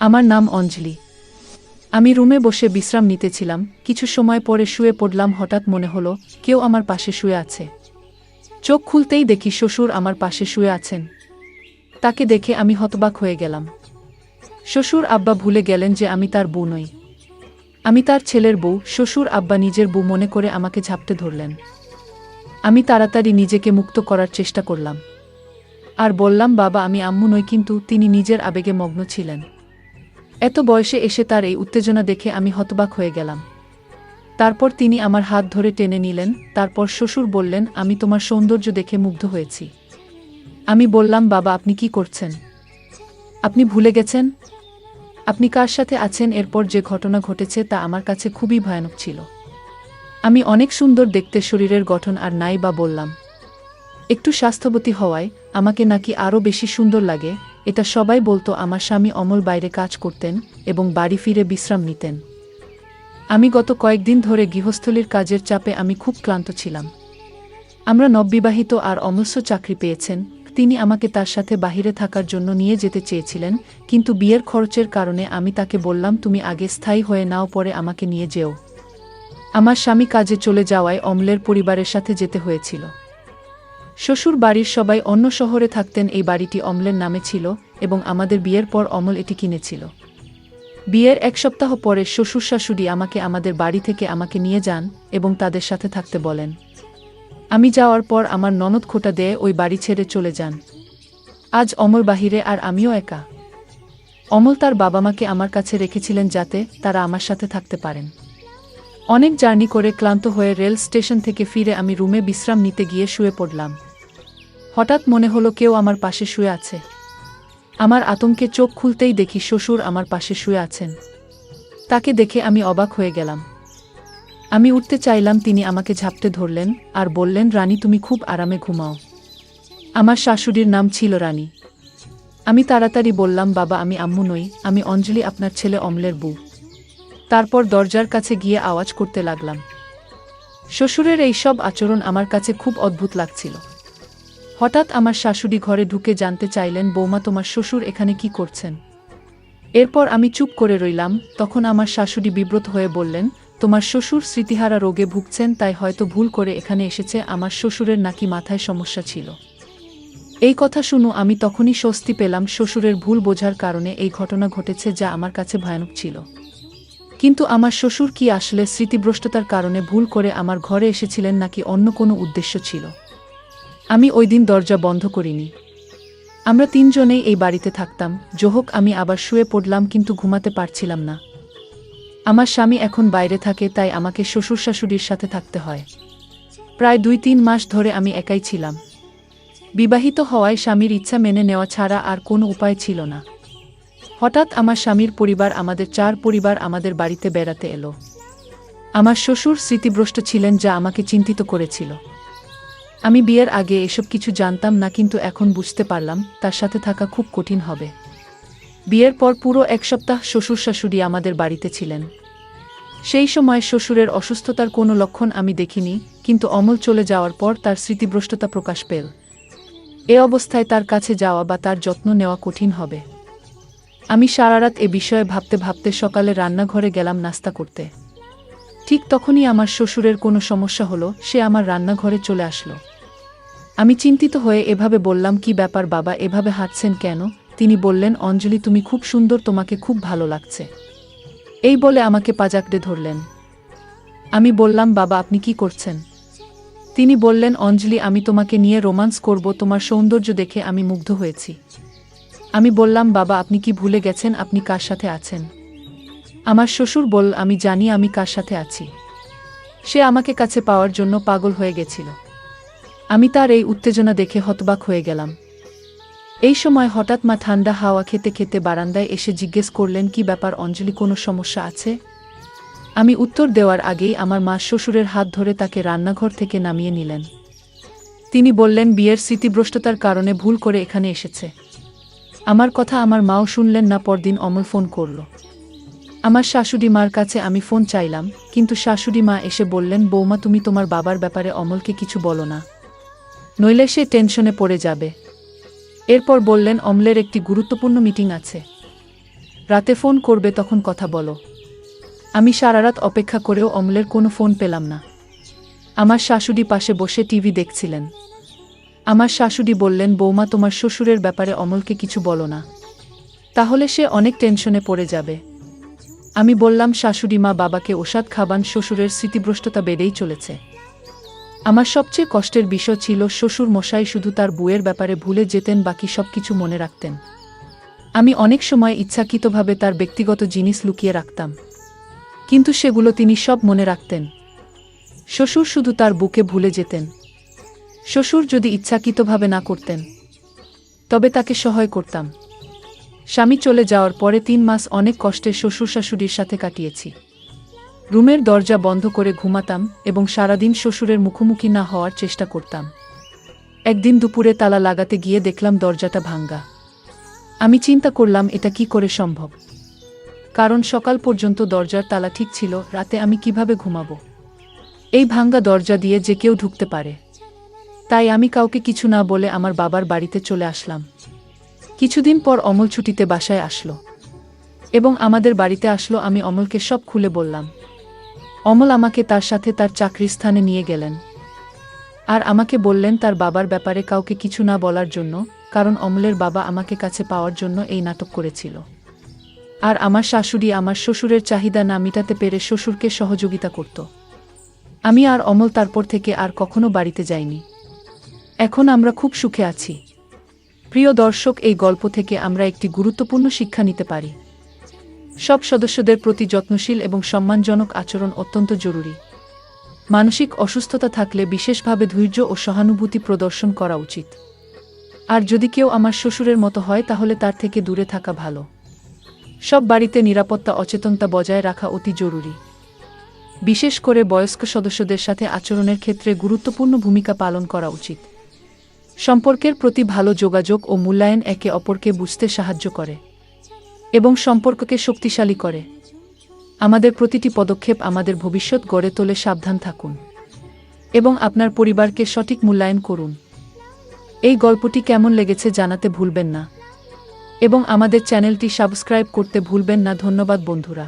আমার নাম অঞ্জলি। আমি রুমে বসে বিশ্রাম নিতেছিলাম। কিছু সময় পরে শুয়ে পড়লাম। হঠাৎ মনে হলো কেউ আমার পাশে শুয়ে আছে। চোখ খুলতেই দেখি শ্বশুর আমার পাশে শুয়ে আছেন। তাকে দেখে আমি হতবাক হয়ে গেলাম। শ্বশুর আব্বা ভুলে গেলেন যে আমি তার বউ নই। আমি তার ছেলের বউ। শ্বশুর আব্বা নিজের বউ মনে করে আমাকে ঝাপটে ধরলেন। আমি তাড়াতাড়ি নিজেকে মুক্ত করার চেষ্টা করলাম আর বললাম, বাবা আমি আম্মু নই। কিন্তু তিনি নিজের আবেগে মগ্ন ছিলেন। এত বয়সে এসে তার এই উত্তেজনা দেখে আমি হতবাক হয়ে গেলাম। তারপর তিনি আমার হাত ধরে টেনে নিলেন। তারপর শ্বশুর বললেন, আমি তোমার সৌন্দর্য দেখে মুগ্ধ হয়েছি। আমি বললাম, বাবা আপনি কি করছেন? আপনি ভুলে গেছেন আপনি কার সাথে আছেন? এরপর যে ঘটনা ঘটেছে তা আমার কাছে খুবই ভয়ানক ছিল। আমি অনেক সুন্দর দেখতে শরীরের গঠন, আর নাই বা বললাম একটু স্বাস্থ্যবতী হওয়ায় আমাকে নাকি আরও বেশি সুন্দর লাগে। এটা সবাই বলতো। আমার স্বামী অমল বাইরে কাজ করতেন এবং বাড়ি ফিরে বিশ্রাম নিতেন। আমি গত কয়েকদিন ধরে গৃহস্থলীর কাজের চাপে আমি খুব ক্লান্ত ছিলাম। আমরা নববিবাহিত আর অমূল্য চাকরি পেয়েছেন। তিনি আমাকে তার সাথে বাহিরে থাকার জন্য নিয়ে যেতে চেয়েছিলেন, কিন্তু বিয়ের খরচের কারণে আমি তাকে বললাম, তুমি আগে স্থায়ী হয়ে নাও, পরে আমাকে নিয়ে যেও। আমার স্বামী কাজে চলে যাওয়ায় অমলের পরিবারের সাথে যেতে হয়েছিল। শ্বশুর বাড়ির সবাই অন্য শহরে থাকতেন। এই বাড়িটি অমলের নামে ছিল এবং আমাদের বিয়ের পর অমল এটি কিনেছিল। বিয়ের এক সপ্তাহ পরে শ্বশুর শাশুড়ি আমাকে আমাদের বাড়ি থেকে আমাকে নিয়ে যান এবং তাদের সাথে থাকতে বলেন। আমি যাওয়ার পর আমার ননদ খোঁটা দিয়ে ওই বাড়ি ছেড়ে চলে যান। আজ অমল বাহিরে আর আমিও একা। অমল তার বাবা মাকে আমার কাছে রেখেছিলেন যাতে তারা আমার সাথে থাকতে পারেন। অনেক জার্নি করে ক্লান্ত হয়ে রেল স্টেশন থেকে ফিরে আমি রুমে বিশ্রাম নিতে গিয়ে শুয়ে পড়লাম। হঠাৎ মনে হলো কেউ আমার পাশে শুয়ে আছে। আমার আতঙ্কে চোখ খুলতেই দেখি শ্বশুর আমার পাশে শুয়ে আছেন। তাকে দেখে আমি অবাক হয়ে গেলাম। আমি উঠতে চাইলাম, তিনি আমাকে ঝাপটে ধরলেন আর বললেন, রানী তুমি খুব আরামে ঘুমাও। আমার শাশুড়ির নাম ছিল রানী। আমি তাড়াতাড়ি বললাম, বাবা আমি আম্মু নই, আমি অঞ্জলি, আপনার ছেলে অমলের বউ। তারপর দরজার কাছে গিয়ে আওয়াজ করতে লাগলাম। শ্বশুরের এই সব আচরণ আমার কাছে খুব অদ্ভুত লাগছিল। হঠাৎ আমার শাশুড়ি ঘরে ঢুকে জানতে চাইলেন, বৌমা তোমার শ্বশুর এখানে কি করছেন? এরপর আমি চুপ করে রইলাম। তখন আমার শাশুড়ি বিব্রত হয়ে বললেন, তোমার শ্বশুর স্মৃতিহারা রোগে ভুগছেন, তাই হয়তো ভুল করে এখানে এসেছে। আমার শ্বশুরের নাকি মাথায় সমস্যা ছিল। এই কথা শুনো আমি তখনই স্বস্তি পেলাম। শ্বশুরের ভুল বোঝার কারণে এই ঘটনা ঘটেছে, যা আমার কাছে ভয়ানক ছিল। কিন্তু আমার শ্বশুর কি আসলে স্মৃতিভ্রষ্টতার কারণে ভুল করে আমার ঘরে এসেছিলেন, নাকি অন্য কোনো উদ্দেশ্য ছিল? আমি ওই দিন দরজা বন্ধ করিনি। আমরা তিনজনেই এই বাড়িতে থাকতাম। যোহক আমি আবার শুয়ে পড়লাম, কিন্তু ঘুমাতে পারছিলাম না। আমার স্বামী এখন বাইরে থাকে, তাই আমাকে শ্বশুর শাশুড়ির সাথে থাকতে হয়। প্রায় 2-3 মাস ধরে আমি একাই ছিলাম। বিবাহিত হওয়ায় স্বামীর ইচ্ছা মেনে নেওয়া ছাড়া আর কোনো উপায় ছিল না। হঠাৎ আমার স্বামীর পরিবার, আমাদের 4 পরিবার আমাদের বাড়িতে বেড়াতে এলো। আমার শ্বশুর স্মৃতিভ্রষ্ট ছিলেন, যা আমাকে চিন্তিত করেছিল। আমি বিয়ের আগে এসব কিছু জানতাম না, কিন্তু এখন বুঝতে পারলাম তার সাথে থাকা খুব কঠিন হবে। বিয়ের পর পুরো 1 সপ্তাহ শ্বশুর শাশুড়ি আমাদের বাড়িতে ছিলেন। সেই সময় শ্বশুরের অসুস্থতার কোনো লক্ষণ আমি দেখিনি, কিন্তু অমল চলে যাওয়ার পর তার স্মৃতিভ্রষ্টতা প্রকাশ পেল। এ অবস্থায় তার কাছে যাওয়া বা তার যত্ন নেওয়া কঠিন হবে। আমি সারারাত এ বিষয়ে ভাবতে ভাবতে সকালে রান্নাঘরে গেলাম নাস্তা করতে। ঠিক তখনই আমার শ্বশুরের কোনো সমস্যা হলো। সে আমার রান্নাঘরে চলে আসলো। আমি চিন্তিত হয়ে এভাবে বললাম, কি ব্যাপার বাবা, এভাবে হাঁটছেন কেন? তিনি বললেন, অঞ্জলি তুমি খুব সুন্দর, তোমাকে খুব ভালো লাগছে। এই বলে আমাকে পাজাকড়ে ধরলেন। আমি বললাম, বাবা আপনি কি করছেন? তিনি বললেন, অঞ্জলি আমি তোমাকে নিয়ে রোমান্স করব, তোমার সৌন্দর্য দেখে আমি মুগ্ধ হয়েছি। আমি বললাম, বাবা আপনি কি ভুলে গেছেন আপনি কার সাথে আছেন? আমার শ্বশুর বলল, আমি জানি আমি কার সাথে আছি। সে আমাকে কাছে পাওয়ার জন্য পাগল হয়ে গেছিল। আমি তার এই উত্তেজনা দেখে হতবাক হয়ে গেলাম। এই সময় হঠাৎ মা ঠান্ডা হাওয়া খেতে খেতে বারান্দায় এসে জিজ্ঞেস করলেন, কি ব্যাপার অঞ্জলি, কোনো সমস্যা আছে? আমি উত্তর দেওয়ার আগেই আমার মা শ্বশুরের হাত ধরে তাকে রান্নাঘর থেকে নামিয়ে নিলেন। তিনি বললেন, বিয়ের স্মৃতিভ্রষ্টতার কারণে ভুল করে এখানে এসেছে। আমার কথা আমার মাও শুনলেন না। পরদিন অমল ফোন করল। আমার শাশুড়ি মার কাছে আমি ফোন চাইলাম, কিন্তু শাশুড়ি মা এসে বললেন, বৌমা তুমি তোমার বাবার ব্যাপারে অমলকে কিছু বলো না, নইলে সে টেনশনে পড়ে যাবে। এরপর বললেন, অমলের একটি গুরুত্বপূর্ণ মিটিং আছে। রাতে ফোন করবে তখন কথা বলো। আমি সারারাত অপেক্ষা করেও অমলের কোনো ফোন পেলাম না। আমার শাশুড়ি পাশে বসে টিভি দেখছিলেন। আমার শাশুড়ি বললেন, বৌমা, তোমার শ্বশুরের ব্যাপারে অমলকে কিছু বলো না, তাহলে সে অনেক টেনশনে পড়ে যাবে। আমি বললাম, শাশুড়ি মা, বাবাকে ওষুধ খাবান, শ্বশুরের স্মৃতিভ্রষ্টতা বেড়েই চলেছে। আমার সবচেয়ে কষ্টের বিষয় ছিল শ্বশুর মশাই শুধু তার বউয়ের ব্যাপারে ভুলে যেতেন, বাকি সব কিছু মনে রাখতেন। আমি অনেক সময় ইচ্ছাকৃতভাবে তার ব্যক্তিগত জিনিস লুকিয়ে রাখতাম, কিন্তু সেগুলো তিনি সব মনে রাখতেন। শ্বশুর শুধু তার বুকে ভুলে যেতেন। শ্বশুর যদি ইচ্ছাকৃতভাবে না করতেন, তবে তাকে সহায় করতাম। স্বামী চলে যাওয়ার পরে 3 মাস অনেক কষ্টে শ্বশুর শাশুড়ির সাথে কাটিয়েছি। রুমের দরজা বন্ধ করে ঘুমাতাম এবং সারাদিন শ্বশুরের মুখোমুখি না হওয়ার চেষ্টা করতাম। একদিন দুপুরে তালা লাগাতে গিয়ে দেখলাম দরজাটা ভাঙ্গা। আমি চিন্তা করলাম, এটা কি করে সম্ভব, কারণ সকাল পর্যন্ত দরজার তালা ঠিক ছিল। রাতে আমি কিভাবে ঘুমাবো? এই ভাঙ্গা দরজা দিয়ে যে কেউ ঢুকতে পারে। তাই আমি কাউকে কিছু না বলে আমার বাবার বাড়িতে চলে আসলাম। কিছুদিন পর অমল ছুটিতে বাসায় আসলো এবং আমাদের বাড়িতে আসলো। আমি অমলকে সব খুলে বললাম। অমল আমাকে তার সাথে তার চাকরির স্থানে নিয়ে গেলেন আর আমাকে বললেন তার বাবার ব্যাপারে কাউকে কিছু না বলার জন্য, কারণ অমলের বাবা আমাকে কাছে পাওয়ার জন্য এই নাটক করেছিল। আর আমার শাশুড়ি আমার শ্বশুরের চাহিদা না মিটাতে পেরে শ্বশুরকে সহযোগিতা করত। আমি আর অমল তারপর থেকে আর কখনো বাড়িতে যাইনি। এখন আমরা খুব সুখে আছি। প্রিয় দর্শক, এই গল্প থেকে আমরা একটি গুরুত্বপূর্ণ শিক্ষা নিতে পারি। সব সদস্যদের প্রতি যত্নশীল এবং সম্মানজনক আচরণ অত্যন্ত জরুরি। মানসিক অসুস্থতা থাকলে বিশেষভাবে ধৈর্য ও সহানুভূতি প্রদর্শন করা উচিত। আর যদি কেউ আমার শ্বশুরের মতো হয়, তাহলে তার থেকে দূরে থাকা ভালো। সব বাড়িতে নিরাপত্তা অচেতনতা বজায় রাখা অতি জরুরি। বিশেষ করে বয়স্ক সদস্যদের সাথে আচরণের ক্ষেত্রে গুরুত্বপূর্ণ ভূমিকা পালন করা উচিত। সম্পর্কের প্রতি ভালো যোগাযোগ ও মূল্যায়ন একে অপরকে বুঝতে সাহায্য করে এবং সম্পর্ককে শক্তিশালী করে। আমাদের প্রতিটি পদক্ষেপ আমাদের ভবিষ্যৎ গড়ে তোলে। সাবধান থাকুন এবং আপনার পরিবারকে সঠিক মূল্যায়ন করুন। এই গল্পটি কেমন লেগেছে জানাতে ভুলবেন না এবং আমাদের চ্যানেলটি সাবস্ক্রাইব করতে ভুলবেন না। ধন্যবাদ বন্ধুরা।